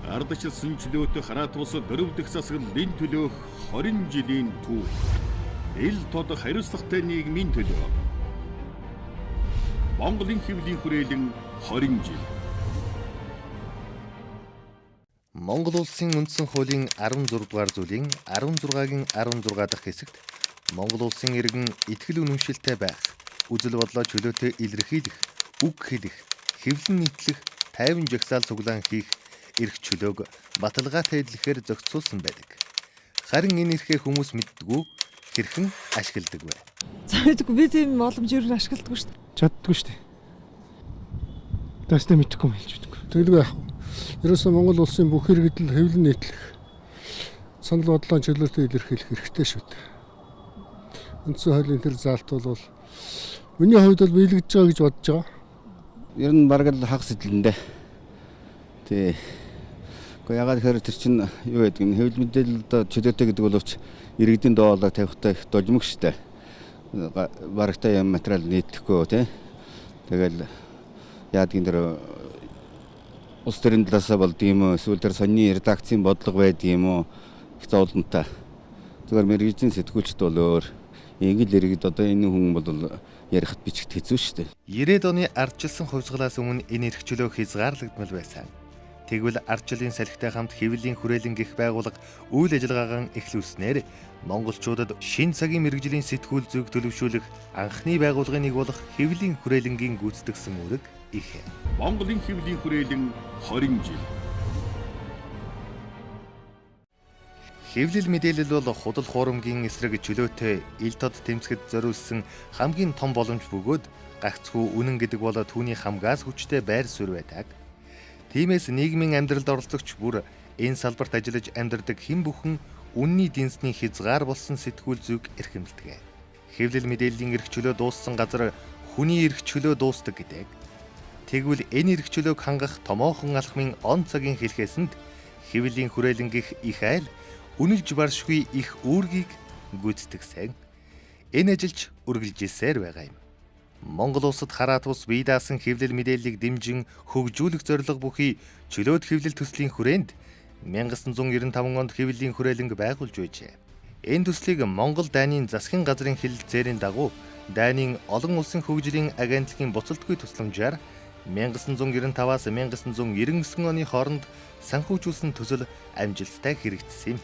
Ардчилсан чөлөөт хараат бус дөрөв дэх засаглалын төлөөх 20 жилийн түүх. Ил тод хариуцлагатай нийгмийн төлөө. Монголын хэвлийн хүрээлэн 20 жил. Монгол улсын үндсэн хуулийн 16 дугаар зүйлийн 16-гийн 16 дахь хэсэгт Монгол улсын иргэн итгэл үнэмшилтэй байх, үзэл бодлоо чөлөөтэй илэрхийлэх, үг хэлэх, хэвлэн нийтлэх, тайван жагсаал цуглаан хийх эрх чөлөөг баталгаатай эдлэхээр зохицуулсан байдаг. Харин энэ эрхээ хүмүүс мэддэггүй, хэрхэн ашигладаг вэ? Заавдаггүй би тийм боломж юу ашигладаггүй шүү дээ. Чаддаггүй шүү дээ. Тэстэ мэдхгүй юм хэлж бидэггүй. Тэгэлгүй яах вэ? Ерөөсөө Монгол улсын бүх иргэдэл хэвлэн нийтлэх, санал бодлоо чөлөөтэй илэрхийлэх хэрэгтэй шүү дээ. Үндсэн хуулийн тэр заалт бол миний хувьд бол биелэгдэж байгаа гэж бодож байгаа. Ер нь бараг л хагас эдлэндээ. Тэ. Гэхдээ ягаад гэхээр тэр чинь юу гэдэг нь хэвлэл мэдээлэл одоо чөлөөтэй гэдэг боловч иргэдийн доолоо тавихтай их должмог штэ. Барагтай юм материал нийтлэхгүй тий. Тэгэл яадгийн тэр улс төрийн талаасаа болд юм уу эсвэл тэр сонины редакцийн бодлого байд юм уу их зовлонтой. Зүгээр мэргэжлийн сэтгүүлчд бол өөр. Ингээл иргэд одоо энэ хүн бол ярихад бичигт хэцүү штэ. 90-ад оны ардчилсан хувьсгалаас өмнө энэ эрх чөлөө хязгаарлагдмал байсан. Тэгвэл ардчлалын салхитай хамт хэвлэлийн хүрээлэн гэх байгууллага үйл ажиллагаагаа эхлүүлснээр монголчуудад шин цагийн мэргэжлийн сэтгүүл зүг төлөвшүүлэх анхны байгууллагын нэг болох хэвлэлийн хүрээлэнгийн гүйцэтгэсэн үүрэг их. Монголын хэвлийн хүрээлэн 20 жил. Хэвлэл мэдээлэл бол худал хуурмгийн эсрэг чөлөөтэй ил тод тэмцэхэд зориулсан хамгийн том боломж бөгөөд гагцхүү үнэн гэдэг бол түүний хамгаас хүчтэй байр суурь байдаг. Тиймээс нийгмийн амьдралд оролцогч бүр энэ салбарт ажиллаж амьдардаг хэн бүхэн үнний дэнсний хязгаар болсон сэтгүүл зүг эрхэмлдэг. Хэвлэл мэдээллийн эрх чөлөө дууссан газар хүний эрх чөлөө дуустдаг гэдэг. Тэгвэл энэ эрх чөлөөг хангах томоохон алхмын он цагийн хэлхээсэнд хэвлэлийн хүрээлэнгийнх их айл үнэлж баршгүй их үүргийг гүйцэтгсэн. Энэ ажилч үргэлжилсээр байгаа юм. Монгол улсад хараат бус бие даасан хэвлэл мэдээллийг дэмжин хөгжүүлэх зорилго бүхий чөлөөт хэвлэл төслийн хүрээнд 1995 онд хэвлэлийн хүрээлэнг байгуулж байжээ. Энэ төслийг Монгол дайны засгийн газрын хэлэлцээрийн дагуу дайны олон улсын хөгжлийн агентлагийн буцалтгүй тусламжаар 1995-аас 1999 оны хооронд санхүүжүүлсэн төсөл амжилттай хэрэгжсэн юм.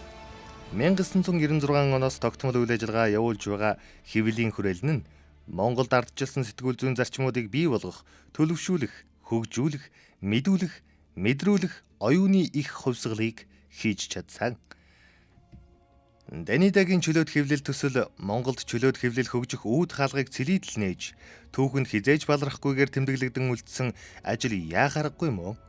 1996 оноос тогтмол үйл ажиллагаа явуулж байгаа хэвлэлийн хүрээлэн нь Монголд ардчилсан сэтгүүл зүйн зарчмуудыг бий болгох, төлөвшүүлэх, хөгжүүлэх, мэдүүлэх, мэдрүүлэх оюуны их хувьсгалыг хийж чадсан. Данидагийн чөлөөт хэвлэл төсөл Монголд чөлөөт хэвлэл хөгжих үүд хаалгыг цэлийдэл нээж, түүхэнд хизээж балархгүйгээр тэмдэглэгдэн үлдсэн ажил яахааргүй мөн.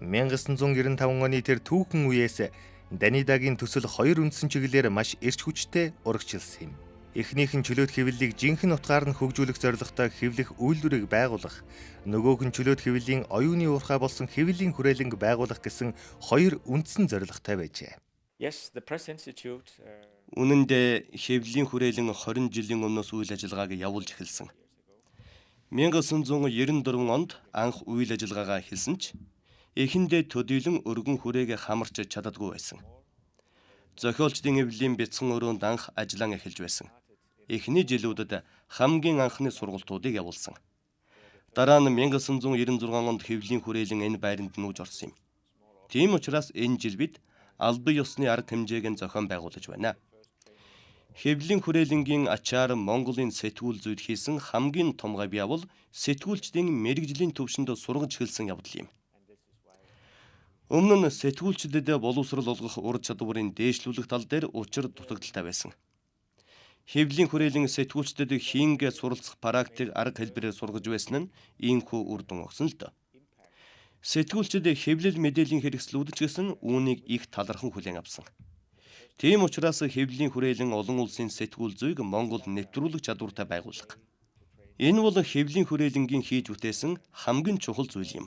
1995 оны тэр түүхэн үеэс Данидагийн төсөл хоёр үндсэн чиглэлээр маш эрч хүчтэй урагшилсан юм. Эхнийх нь чөлөөт хэвлэлийг жинхэнэ утгаар нь хөгжүүлэх зорилготой хэвлэх үйлдвэрийг байгуулах, нөгөөх нь чөлөөт хэвлэлийн оюуны уурхай болсон хэвлэлийн хүрээлэнг байгуулах гэсэн хоёр үндсэн зорилготой байжээ. Үнэн дээр хэвлэлийн хүрээлэн 20 жилийн өмнөөс үйл ажиллагааг явуулж эхэлсэн. 1994 онд анх үйл ажиллагаагаа эхэлсэн ч эхэндээ төдийлөн өргөн хүрээгээ хамарч чаддаггүй байсан. Зохиолчдын эвлэлийн бяцхан өрөөнд анх ажиллан эхэлж байсан. Эхний жилүүдэд хамгийн анхны сургалтуудыг явуулсан. Дараа нь 1996 онд хэвлэлийн хүрээлэн энэ байранд нүүж орсон юм. Тийм учраас энэ жил бид албан ёсны арга хэмжээг нь зохион байгуулж байна. Хэвлэлийн хүрээлэнгийн ачаар Монголын сэтгүүл зүйд хийсэн хамгийн том гавьяа бол сэтгүүлчдийн мэрэгжлийн төвшөнд сургаж эхэлсэн явдал юм. Өмнө нь сэтгүүлчдэд боловсрол олгох ур чадварыг дээшлүүлэх тал дээр учир дутагдaltaй байсан. Хэвлэлийн хүрээлэн сэтгүүлчдэд хийнгээ суралцах практик арга хэлбэрээр сургаж байсан нь ийхүү үр дүн өгсөн л дөө. Сэтгүүлчид хэвлэл мэдээллийн хэрэгслүүд ч гэсэн үүнийг их талархан хүлээн авсан. Тийм учраас хэвлэлийн хүрээлэн олон улсын сэтгүүл зүйг Монголд нэвтрүүлэх чадвартай байгууллага. Энэ бол хэвлэлийн хүрээлэнгийн хийж бүтээсэн хамгийн чухал зүйл юм.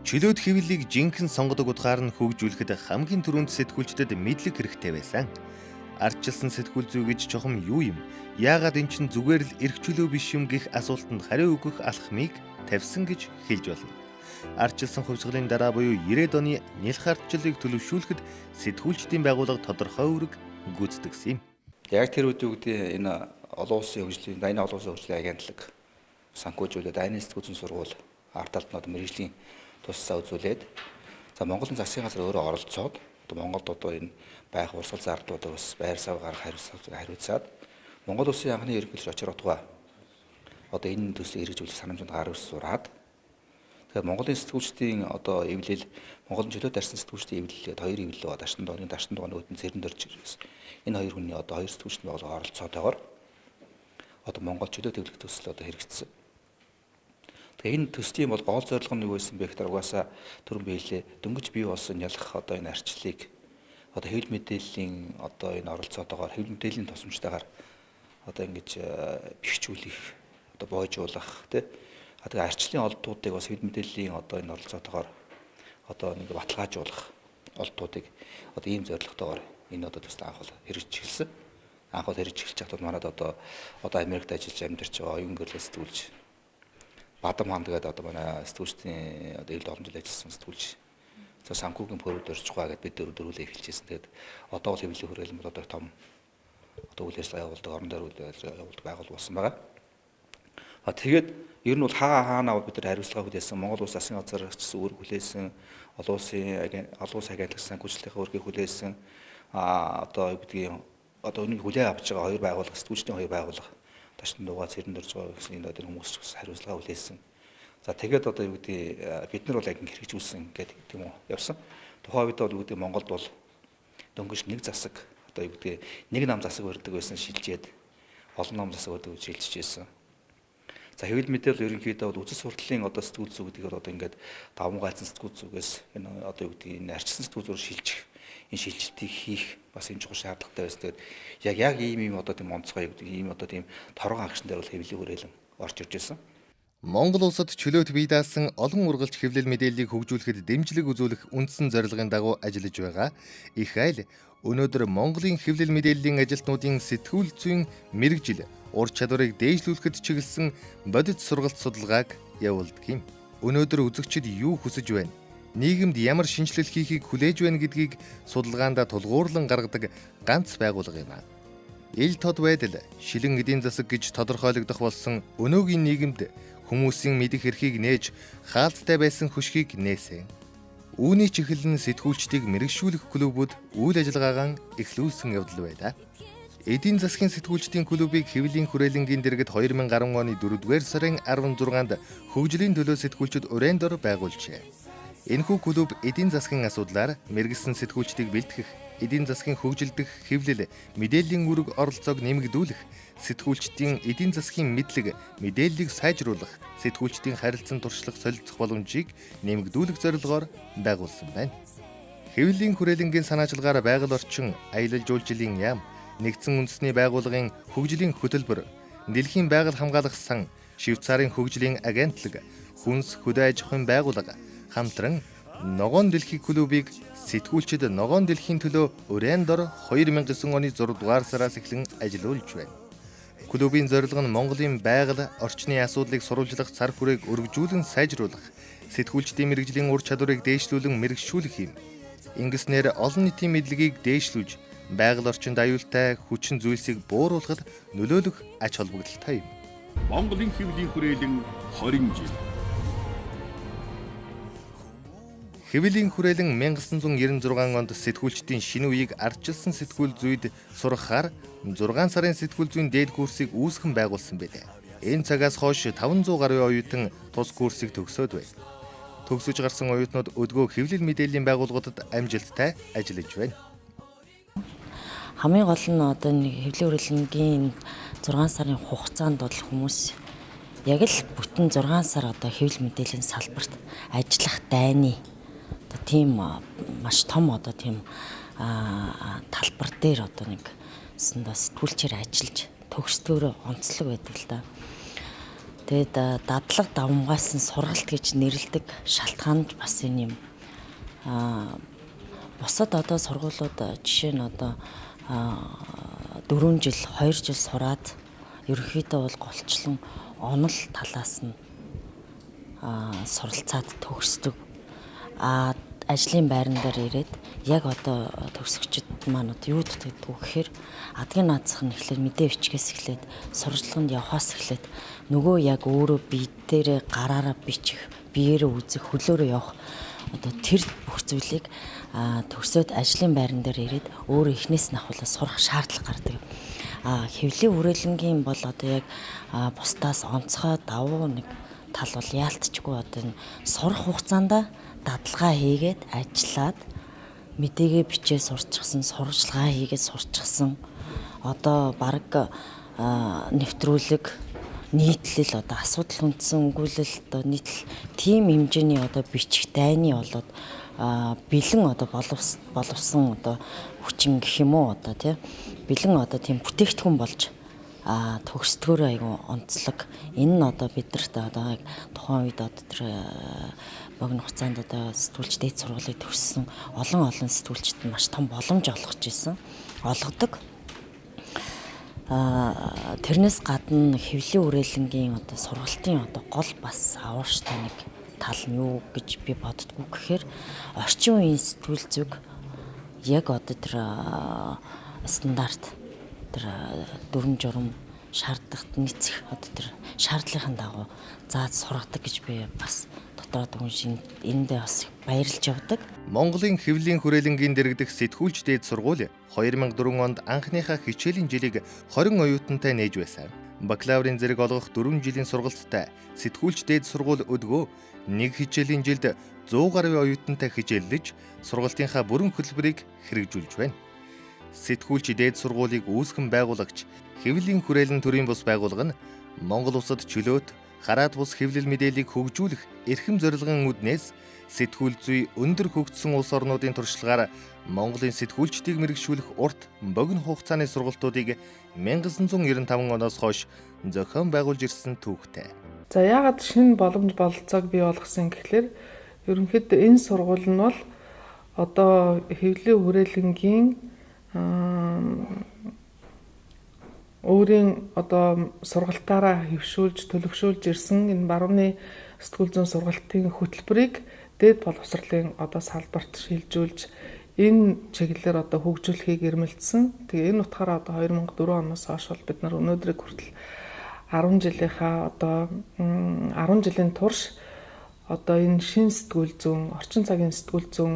Чөлөөт хэвлэлийг жинхэнэ сонгодог утгаар нь хөгжүүлэхэд хамгийн түрүүнд сэтгүүлчдэд мэдлэг хэрэгтэй байсан. Ардчилсан сэтгүүл зүй гэж чухам юу юм? Яагаад эн чинь зүгээр л эрх чөлөө биш юм гэх асуултанд хариу өгөх алхмыг тавьсан гэж хэлж болно. ардчилсан хувьсгалын дараа буюу 90-ад оны нялх ардчлалыг төлөвшүүлэхэд сэтгүүлчдийн байгууллага тодорхой үүрэг гүйцэтгэсэн юм. Яг тэр үеийн энэ олон улсын хөгжлийн, дайны олон улсын хөгжлийн агентлаг санхүүжүүлээд дайны сэтгүүлчийн сургууль ард талд нь мэргэжлийн туссаа үзүүлээд за Монголын засгийн газар өөрөө оролцоод Монголд одоо энэ байх урсгал зардуудыг бас байр сав гарах хариуцаад Монгол улсын анхны ерөнхийлөгч очир утгаа одоо энэ төслийн хэрэгжүүлэх санамжинд гар үс сураад тэгэхээр Монголын сэтгүүлчдийн одоо эвлэл Монголын чөлөөт арьсан сэтгүүлчдийн эвлэлээд хоёр эвлэл ба Дашин дооны өөдөн цэрэнд орж ирсэн. Энэ хоёр хүний одоо хоёр сэтгүүлчдийн байгууллага оролцоотойгоор одоо Монгол чөлөөт эвлэх төсөл одоо хэрэгжсэн. Тэгээ энэ төслийн бол гол зорилго нь юу байсан бэ гэхээр угаасаа түрүүн биелээ дөнгөж бий болсон ялах одоо энэ арчлалыг одоо хэвлэл мэдээллийн одоо энэ оролцоотойгоор хэвлэл мэдээллийн тусламжтайгаар одоо ингэж бэхжүүлэх одоо боожуулах тий тэгээ арчлалын олдуудыг бас хэвлэл мэдээллийн одоо энэ оролцоотойгоор одоо нэг баталгаажуулах олдуудыг одоо ийм зорилготойгоор энэ одоо төсөл анх бол хэрэгжиж эхэлсэн. Анх бол хэрэгжиж эхэлж байхдаа манайд одоо Америкт ажиллаж амьдарч байгаа оюун гэрлээ сэтгүүлч Бадам хаан тэгээд одоо манай сэтгүүлчдийн одоо ил олон жил ажилласан сэтгүүлч за санхүүгийн пөрөд орж байгаа гэдээ бид дөрвөлээ эхэлжсэн. Тэгээд одоо бол хэвлэлийн хүрээлэн бол одоо том одоо үйл ажиллагаа явуулдаг орон дээр үйл ажиллагаа явуулдаг байгуул болсон байгаа. Тэгээд ер нь бол хаана бид нар хариуцлага хүлээсэн Монгол улс засгийн газар гэсэн үүрэг хүлээсэн олон улсын агентлаг санхүүжилтийн үүргийг хүлээсэн одоо гэдгийг одоо өнөг хүлээн авч байгаа хоёр байгууллага сэтгүүлчдийн хоёр байгууллага Дашин дуугаа цэрэнд орж байгаа гэсэн энэ одоо хүмүүс хариуцлага хүлээсэн. За тэгээд одоо юу гэдэг бид нар бол яг хэрэгжүүлсэн гэдэг тийм үү явсан. Тухайн үед бол юу гэдэг Монголд бол дөнгөж нэг засаг одоо юу гэдэг нэг нам засаг барьдаг байсан шилжээд олон нам засаг барьдаг шилжиж байсан. За хэвлэл мэдээлэл ерөнхийдөө бол үзэл сурталын одоо сэтгүүл зүйн гэдгээр одоо ингээд даван гайцсан сэтгүүл зүйгээс энэ одоо юу гэдэг энэ арчилсан сэтгүүл зүйр шилжих энэ шилжилтийг хийх бас энэ чухал шаардлагатай байсан. Тэгээд яг ийм одоо тийм онцгой юу гэдэг ийм одоо тийм торгон агшин дээр бол хэвлэлийн хүрээлэн орж ирж байсан. Монгол улсад чөлөөт бие даасан олон ургалч хэвлэл мэдээллийг хөгжүүлэхэд дэмжлэг үзүүлэх үндсэн зорилгын дагуу ажиллаж байгаа. Их айл өнөөдөр Монголын хэвлэл мэдээллийн ажилтнуудын сэтгүүл зүйн мэрэгжил ур чадварыг дээшлүүлэхэд чиглэсэн бодит сургалт судалгааг явуулдаг юм. Өнөөдөр үзэгчид юу хүсэж байна? Нийгэмд ямар шинжилэл хийхийг хүлээж байна гэдгийг судалгаанд тулгуурлан гаргадаг ганц байгууллага юм. Ил тод байдал, шилэн эдийн засаг гэж тодорхойлогдох болсон өнөөгийн нийгэмд хүмүүсийн мэдих эрхийг нээж хаалттай байсан хөшгийг нээсэн. Үүний чиглэл нь сэтгүүлчдийг мэрэгшүүлэх клубүүд үйл ажиллагаагаа эхлүүлсэн явдал байлаа. Эдийн засгийн сэтгүүлчдийн клубыг хэвлэлийн хүрээлэнгийн дэргэд 2010 оны 4-р сарын 16-нд хөгжлийн төлөө сэтгүүлчид уран дор байгуулжээ. Энэхүү клуб эдийн засгийн асуудлаар мэрэгсэн сэтгүүлчдийг бэлтгэх, эдийн засгийн хөгжилдөх хэвлэл, мэдээллийн үүрэг оролцоог нэмэгдүүлэх, сэтгүүлчдийн эдийн засгийн мэдлэг, мэдээллийг сайжруулах, сэтгүүлчдийн харилцан туршлах солилцох боломжийг нэмэгдүүлэх зорилгоор байгуулсан байна. Хэвлэлийн хүрээлэнгийн санаачилгаар байгаль орчин, аялал жуулчлалын яам, нэгдсэн үндэсний байгууллагын хөгжлийн хөтөлбөр, дэлхийн байгаль хамгаалах сан, Швейцарын хөгжлийн агентлаг, хүнс хөдөө аж ахуйн байгууллага хамтран Ногоон дэлхийн клубыг сэтгүүлчид Ногоон дэлхийн төлөө уран дор 2009 оны 6 дугаар сараас эхлэн ажиллаулж байна. Клубын зорилго нь Монголын байгаль орчны асуудлыг сурвалжлах цар хүрээг өргөжүүлэн сайжруулах, сэтгүүлчдийн мэрэгжлийн ур чадварыг дээшлүүлэн мэрэгшүүлэх юм. Ингэснээр олон нийтийн мэдлэгийг дээшлүүлж байгаль орчинд аюултай хүчин зүйлсийг бууруулахад нөлөөлөх ач холбогдолтой юм. Монголын хэвлэлийн хүрээлэн 20 жил. Хэвлэлийн хүрээлэн 1996 онд сэтгүүлчдийн шинэ үеийг ардчилсан сэтгүүл зүйд сургахаар 6 сарын сэтгүүл зүйн дээд курсыг үүсгэн байгуулсан байлээ. Энэ цагаас хойш 500 гаруй оюутан тус курсыг төгсөөд байна. Төгсөж гарсан оюутнууд өдгөө хэвлэл мэдээллийн байгууллагуудад амжилттай ажиллаж байна. Хамгийн гол нь одоо нэг хэвлэлийн хүрээлэнгийн 6 сарын хугацаанд бол хүмүүс яг л бүтэн 6 сар одоо хэвлэл мэдээллийн салбарт ажиллах дайны одоо тийм маш том одоо тийм талбар дээр одоо нэг сэтгүүлчээр ажиллаж төгсдгөөрөө онцлог байдаг л да. Тэгээд дадлаг давмгайлсан сургалт гэж нэрлэдэг шалтгаан бас энэ юм. Бусад одоо сургуулиуд жишээ нь одоо 4 жил 2 жил сураад ерөнхийдөө бол голчлон онол талаас нь суралцаад төгсдөг. Ажлын байран дээр ирээд яг одоо төгсөгчд маань юу дутагддаг гэхээр адгийн наазах нь эхлээд мэдээ бичгээс эхлээд сурвалжлаганд явхаас эхлээд нөгөө яг өөрөө бие дээрээ гараараа бичих, биеэрээ үзэх, хөлөөрөө явах одоо тэр бүх зүйлийг төгсөөд ажлын байран дээр ирээд өөрөө эхнээс нь ахуулаад сурах шаардлага гардаг. Хэвлэлийн хүрээлэнгийн бол одоо яг бусдаас онцгой давуу нэг тал бол яалтчгүй одоо сурах хугацаанд дадалгаа хийгээд ажиллаад мэдээгээ бичээ сурчсан, сурвалжлага хийгээд сурчсан одоо баг нэвтрүүлэг нийтлэл одоо асуудал хүндсэн өгүүлэл одоо нийтлэл тийм хэмжээний одоо бичих дайны болоод бэлэн одоо боловсон одоо хүчин гэх юм уу одоо тий бэлэн одоо тийм бүтээгдэхүүн болж төгсдгөөр айгу онцлог. Энэ нь одоо бидэрт одоо яг тухайн үед одоо тэр богино хугацаанд одоо сэтгүүлч дээд сургуулийг төгссөн олон сэтгүүлчдэд маш том боломж олгодог. Тэрнээс гадна хэвлэлийн хүрээлэнгийн одоо сургалтын одоо гол бас авууштай нэг тал нь юу гэж би боддгоо гэхээр орчин үеийн сэтгүүл зүг яг одоо тэр стандарт тэр дүрм журм шаардлагат нийцэх одоо тэр шаардлагын дагуу зааж сургадаг гэж би бас дотроо дүншин эндээ бас баярлж явдаг. Монголын хэвлэлийн хүрээлэнгийн дэргэдэх сэтгүүлч дээд сургууль 2004 онд анхныхаа хичээлийн жилийг 20 оюутантай нээж байсан. Бакалаврын зэрэг олгох 4 жилийн сургалттай сэтгүүлч дээд сургууль өдгөө нэг хичээлийн жилд 100 гаруй оюутантай хичээллэж сургалтынхаа бүрэн хөтөлбөрийг хэрэгжүүлж байна. Сэтгүүлч дээд сургуулийг үүсгэн байгуулагч хэвлэлийн хүрээлэн төрийн бус байгууллага нь Монгол улсад чөлөөт хараат бус хэвлэл мэдээллийг хөгжүүлэх эрхэм зорилгын үднээс сэтгүүл зүй өндөр хөгжсөн улс орнуудын туршлагаар Монголын сэтгүүлчдийг мэрэгшүүлэх урт богино хугацааны сургалтуудыг 1995 оноос хойш зохион байгуулж ирсэн түүхтэй. За яагаад шинэ боломж бололцоог бий болгосон гэхлээр ерөнхийдөө энэ сургууль нь бол одоо хэвлэлийн хүрээлэнгийн өөрийн одоо сургалтаараа хөвшүүлж төлөвшүүлж ирсэн энэ баруун сэтгүүл зүйн сургалтын хөтөлбөрийг дээд боловсролын одоо салбарт шилжүүлж энэ чиглэлээр одоо хөгжүүлэхийг эрмэлзсэн. Тэгээ энэ утгаараа одоо 2004 оноос хойш бид нар өнөөдрийг хүртэл 10 жилийнхаа одоо 10 жилийн турш одоо энэ шин сэтгүүл зүйн, орчин цагийн сэтгүүл зүйн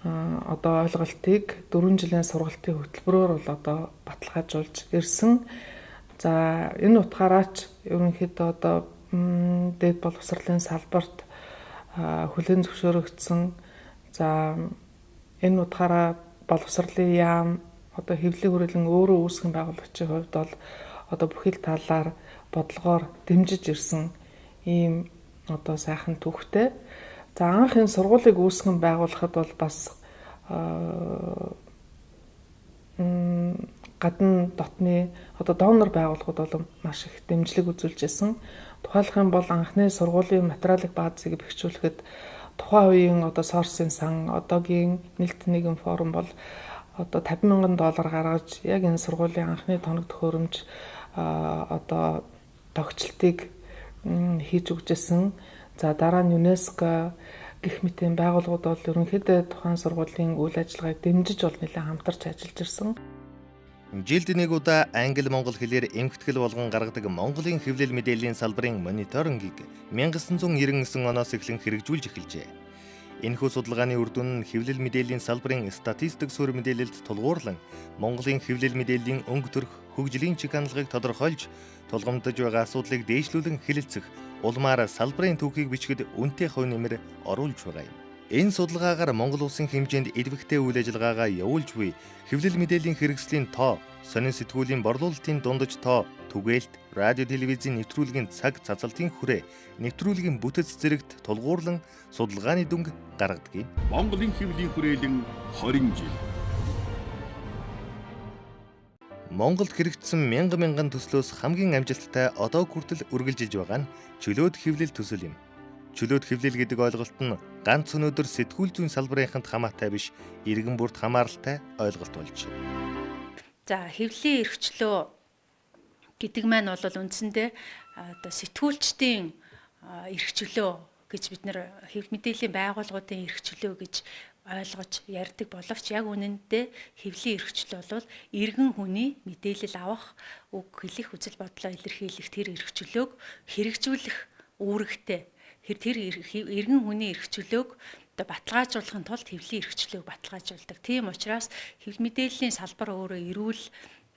одоо ойлголтыг 4 жилийн сургалтын хөтөлбөрөөр бол одоо баталгаажуулж ирсэн. За энэ утгаараа ч ерөнхийдөө одоо дээд боловсролын салбарт хүлээн зөвшөөрөгдсөн. За энэ утгаараа боловсролын яам одоо хэвлэлийн хүрээлэн өөрөө үүсгэн байгуулагчийн хувьд бол одоо бүхэл талаар бодлогоор дэмжиж ирсэн ийм одоо сайхан түүхтэй. За анх энэ сургуулийг үүсгэн байгуулахад бол бас гадна дотны одоо донор байгууллагууд бол маш их дэмжлэг үзүүлж ирсэн. Тухайлх юм бол анхны сургуулийн материалын баазыг бэхжүүлэхэд тухайн үеийн одоо сорсын сан одоогийн нээлттэй нийгэм форум бол одоо $50,000 гаргаж яг энэ сургуулийн анхны тоног төхөөрөмж одоо тогтчлтыг хийж өгчээсэн. За дараа нь ЮНЕСКО гэх мэтийн байгууллагууд бол ерөнхийдөө тухайн сургуулийн үйл ажиллагааг дэмжиж бол нэлээд хамтарч ажиллаж ирсэн. Жилд нэг удаа англи-монгол хэлээр эмхтгэл болгон гаргадаг Монголын хэвлэл мэдээллийн салбарын мониторингийг 1999 оноос эхлэн хэрэгжүүлж эхэлжээ. Энэхүү судалгааны үр дүн нь хэвлэл мэдээллийн салбарын статистик суурь мэдээлэлд тулгуурлан Монголын хэвлэл мэдээллийн өнгө төрх хөгжлийн чиг хандлагыг тодорхойлж тулгамдж байгаа асуудлыг дээшлүүлэн хэлэлцэх улмаар салбарын түүхийг бичгэд үнэтэй хувь нэмэр оруулж байгаа юм. Энэ судалгаагаар Монгол улсын хэмжээнд эдвэхтэй үйл ажиллагаагаа явуулж буй хэвлэл мэдээллийн хэрэгслийн тоо, сонин сэтгүүлийн борлуулалтын дундаж тоо, түгээлт, радио телевизийн нэвтрүүлгийн цаг цацалтын хүрээ, нэвтрүүлгийн бүтэц зэрэгт тулгуурлан судалгааны дүнг гаргадаг юм. Монголын хэвлэлийн хүрээлэн 20 жил. Монголд хэрэгжсэн мянган төслөөс хамгийн амжилттай одоо хүртэл үргэлжилж байгаа нь чөлөөт хэвлэл төсөл юм. Чөлөөт хэвлэл гэдэг ойлголт нь ганц өнөөдөр сэтгүүл зүйн салбарынханд хамаатай биш, иргэн бүрт хамааралтай ойлголт болж байна. За хэвлэлийн эрхчлөө гэдэг маань бол үндсэндээ одоо сэтгүүлчдийн эрхчлөө гэж бид нэр хэвлэл мэдээллийн байгууллагуудын эрх чөлөө гэж ойлгож ярьдаг боловч яг үнэндээ хэвлэлийн эрх чөлөө бол иргэн хүний мэдээлэл авах, үг хэлэх, үзэл бодлоо илэрхийлэх тэр эрх чөлөөг хэрэгжүүлэх үүрэгтэй. Тэр иргэн хүний эрх чөлөөг одоо баталгаажуулахын тулд хэвлэлийн эрх чөлөөг баталгаажуулдаг. Тийм учраас хэвлэл мэдээллийн салбар өөрөө эрүүл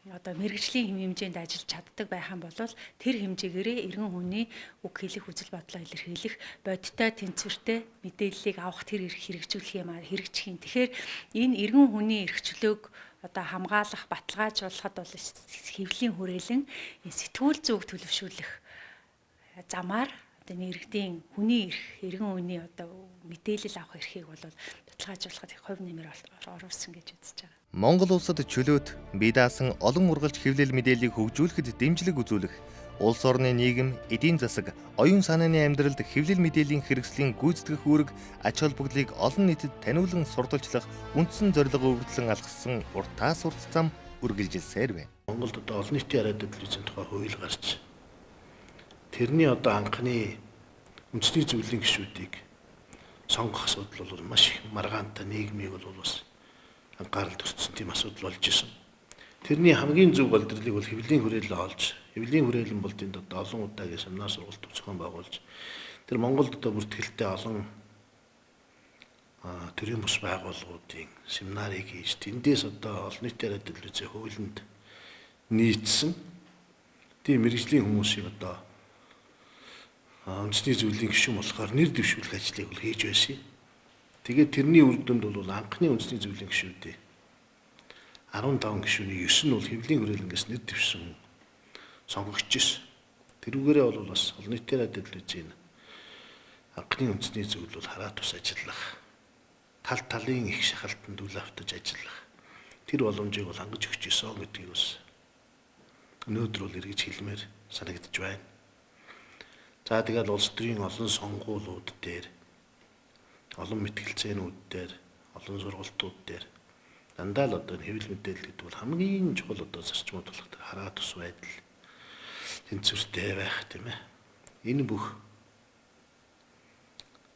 одоо мэрэгжлийн хэмжээнд ажиллаж чаддаг байх юм бол тэр хэмжээгээрээ иргэн хүний үг хэлэх, үзэл бодлоо илэрхийлэх, бодиттой, тэнцвэртэй мэдээллийг авах тэр эрх хэрэгжүүлэх юм хэрэгжих юм. Тэгэхээр энэ иргэн хүний эрх чөлөөг одоо хамгаалах, баталгаажуулахад бол хэвлэлийн хүрээлэн сэтгүүл зүг төлөвшүүлэх замаар одоо иргэдийн хүний эрх, иргэн хүний одоо мэдээлэл авах эрхийг бол баталгаажуулахад хувь нэмэр оруулсан гэж үзэж байгаа. Монгол улсад чөлөөт бие даасан олон ургалж хэвлэл мэдээллийг хөгжүүлэхэд дэмжлэг үзүүлэх, улс орны нийгэм, эдийн засаг, оюун санааны амьдралд хэвлэл мэдээллийн хэрэгслийн гүйцэтгэх үүрэг, ач холбогдлыг олон нийтэд таниулан сурталчлах үндсэн зорилго өвөртлөн алгасан уртаа сурц зам үргэлжилсээр байна. Монголд одоо олон нийтийн яриад телевизийн тухай хууль гарч тэрний одоо анхны үндэсний зөвлөлийн гишүүдийг сонгох асуудал бол маш их маргаантай нийгмийг бол бас анхаарал төрсөн тийм асуудал болж исэн. Тэрний хамгийн зөв боловсролыг бол хэвлэлийн хүрээлэн олж, хэвлэлийн хүрээлэн бол тэнд одоо олон удаагийн семинар сургалт зохион байгуулж, тэр Монголд одоо бүртгэлтэй олон төрийн бус байгууллагуудын семинарыг хийж, тэндээс одоо олон нийтийн радиолизийн хуулинд нийцсэн тийм мэрэгжлийн хүмүүсийг одоо үндэсний зөвлөлийн гишүүн болохоор нэр дэвшүүлэх ажлыг бол хийж байсан. Тэгээд тэрний үр дүнд бол анхны үндэсний зөвлөлийн гишүүдээ 15 гишүүний 9 нь бол хэвлэлийн хүрээлэнгээс нэр дэвшсэн сонгогдчихсэн. Тэрүүгээрээ бол бас олон нийтийн радиолизийн анхны үндэсний зөвлөл хараа тус ажиллах, тал талын их шахалтанд үл автаж ажиллах тэр боломжийг бол хангаж өгч ирсэн гэдгийг бас өнөөдөр бол эргэж хэлмээр санагдаж байна. За тэгээд улс төрийн олон сонгуулиуд дээр, олон мэтгэлцээнүүд дээр, олон сургалтууд дээр дандаа л одоо хэвлэл мэдээлэл гэдэг бол хамгийн чухал одоо зарчмууд болох тэр хараа тус байдал тэнцвэртэй байх тийм ээ. Энэ бүх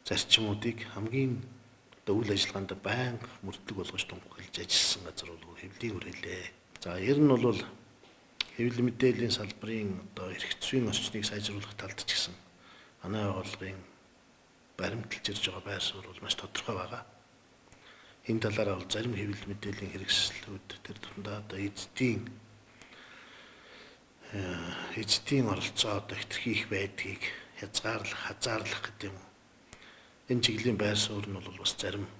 зарчмуудыг хамгийн одоо үйл ажиллагаанд байнга мөрдлөг болгож тунхаглаж ажилласан газар бол хэвлэлийн хүрээлээ. За ер нь бол хэвлэл мэдээллийн салбарын одоо эрх зүйн орчныг сайжруулах талд ч гэсэн манай байгууллагын баримталж ирж байгаа байр суурь бол маш тодорхой байгаа. Энэ талаараа бол зарим хэвлэл мэдээллийн хэрэгслүүд тэр дундаа одоо эзэдийн оролцоо одоо хэтэрхий их байдгийг хязгаарлах гэдэг юм. Энэ чиглэлийн байр суурь нь бол бас зарим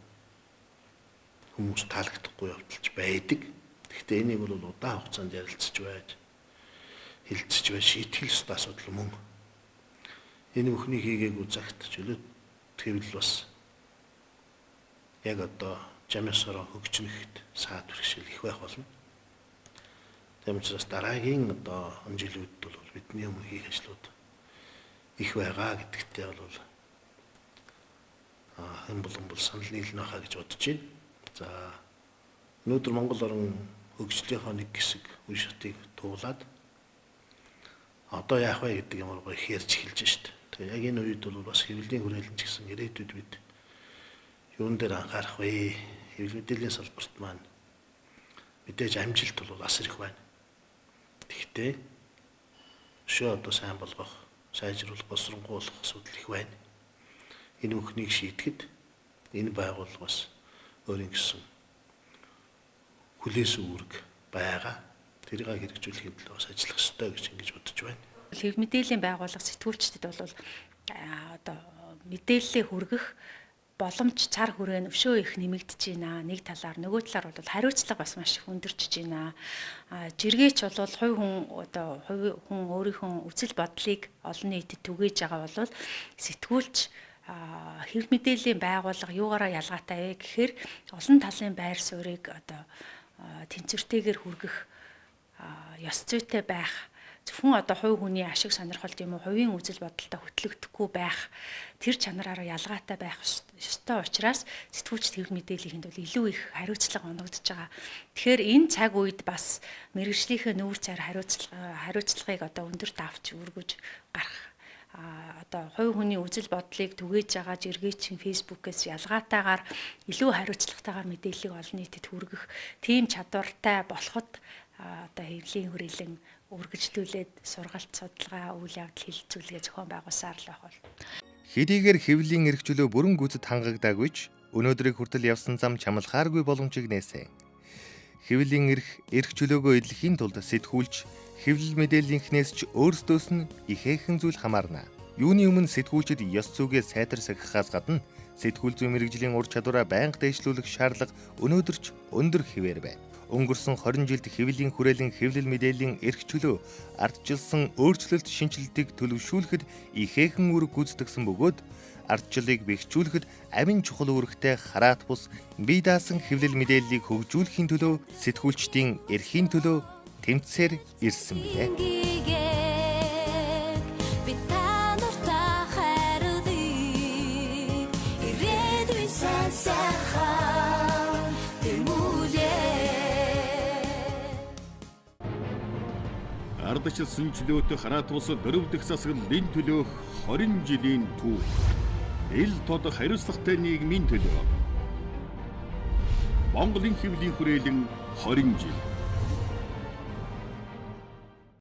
хүмүүс таалагдахгүй явдалж байдаг. Гэхдээ энийг бол удаан хугацаанд ярилцж байж шийтгэл ёстой асуудал мөн. Энэ бүхнийг хийгээгүй цагт чөлөөт хэвлэл бас яг одоо жамсараа хөгжнөхөд саад бэрхшээл их байх болно. Тэгм учраас дараагийн одоо он жилүүд бол бидний өмнө хийх ажлууд их байгаа гэдэгтээ бол хэн болон бол санал нийлнэ хаа гэж бодож байна. За өнөөдөр Монгол орн хөгжлийнхөө нэг хэсэг үе шатыг туулаад одоо яах вэ гэдэг юм уу их ярьж эхэлж шít. Тэгээ яг энэ үед бол бас хэвлэлийн хүрээлэн ч гэсэн ирээдүйд бид юун дээр анхаарах вэ? Хэвлэл мэдээллийн салбарт маань мэдээж амжилт бол асар их байна. Тэгэхдээ өшөө одоо сайн болгох, сайжруулах, босронгуулах асуудал их байна. Энэ бүхнийг шийдэхэд энэ байгууллага бас өөрийн гэсэн хүлээс үүрэг байгаа. Тэрийг хэрэгжүүлэхийн төлөө бас ажиллах ёстой гэж ингэж бодож байна. Хэвлэл мэдээллийн байгууллага сэтгүүлчдэд бол одоо мэдээлэлээ хүргэх боломж цар хүрээ нь өшөө их нэмэгдэж байна. Нэг талаар нөгөө талаар бол хариуцлага бас маш их өндөрч байна. Жиргээч бол хувь хүн өөрийнхөө үзэл бодлыг олон нийтэд түгээж байгаа бол сэтгүүлч хэвлэл мэдээллийн байгууллага юугаараа ялгаатай вэ гэхээр олон талын байр суурийг одоо тэнцвэртэйгээр хүргэх ёс зүйтэй байх. Зөвхөн одоо хувь хүний ашиг сонирхолт юм уу, хувийн үзэл бодолтой хөтлөгдөхгүй байх, тэр чанараараа ялгаатай байх ёстой учраас сэтгүүлч хэвлэл мэдээллийнхэнд бол илүү их хариуцлага оногдож байгаа. Тэгэхээр энэ цаг үед бас мэргэжлийнхээ нүүр цаар хариуцлагыг одоо өндөрт авч өргөж гарах одоо хувь хүний үзэл бодлыг түгээж байгаа жиргээчин фэйсбүүкээс ялгаатайгаар илүү хариуцлагатайгаар мэдээллийг олон нийтэд хүргэх тийм чадвартай болоход одоо хэвлэлийн хүрээлэн үргэлжлүүлээд сургалт судалгаа үйл явдал хилцүүлгээ зохион байгуулсаар л байх бол. Хэдийгээр хэвлэлийн эрх чөлөө бүрэн гүйцэд хангагдаагүй ч өнөөдрийг хүртэл явсан зам чамлахааргүй боломжийг нээсэн. Хэвлэлийн эрх чөлөөгөө эдлэхийн тулд сэтгүүлч хэвлэл мэдээллийнхнээс ч өөрсдөөс нь ихээхэн зүйл хамаарна. Юуны өмнө сэтгүүлчид ёс зүйгээ сайтар сахихаас гадна сэтгүүл зүйн мэрэгжлийн ур чадвараа байнга дэвшлүүлэх шаардлага өнөөдөр ч өндөр хэвээр байна. Өнгөрсөн 20 жилд хэвлэлийн хүрээлэн хэвлэл мэдээллийн эрх чөлөө ардчилсан өөрчлөлт шинжилтийг төлөвшүүлэхэд ихээхэн үүрэг гүйцэтгэсэн бөгөөд ардчлалыг бэхжүүлэхэд амин чухал үүрэгтэй хараат бус бие даасан хэвлэл мэдээллийг хөгжүүлэхийн төлөө сэтгүүлчдийн эрхийн төлөө тэмцээр ирсэн билээ. Ардчилсан чөлөөтэй хараат бус дөрөв дэх засаглалын төлөөх 20 жилийн түүх. Ил тод хариуцлагатай нийгмийн төлөө. Монголын хэвлэлийн хүрээлэн 20 жил.